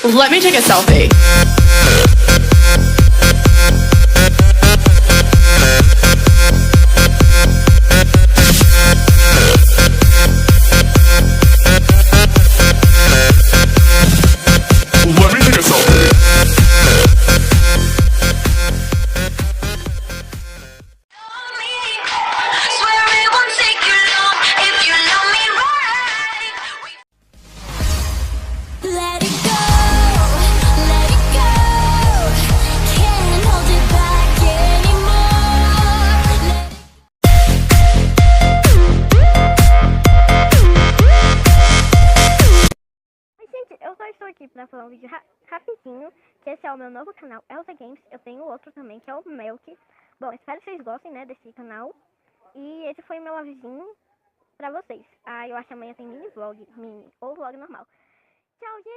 Let me take a selfie. Let me take a selfie. Swear it won't take you long if you love me right. Let it go, let it go. Can't hold it back anymore. Oi gente, eu só estou aqui para falar um vídeo rapidinho, que esse é o meu novo canal, Elsa Games. Eu tenho outro também, que é o Melk. Bom, espero que vocês gostem, né, desse canal. E esse foi o meu avisinho pra vocês. Ah, eu acho que amanhã tem mini vlog, ou vlog normal. Tchau, gente!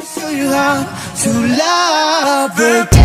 Show you how to love it.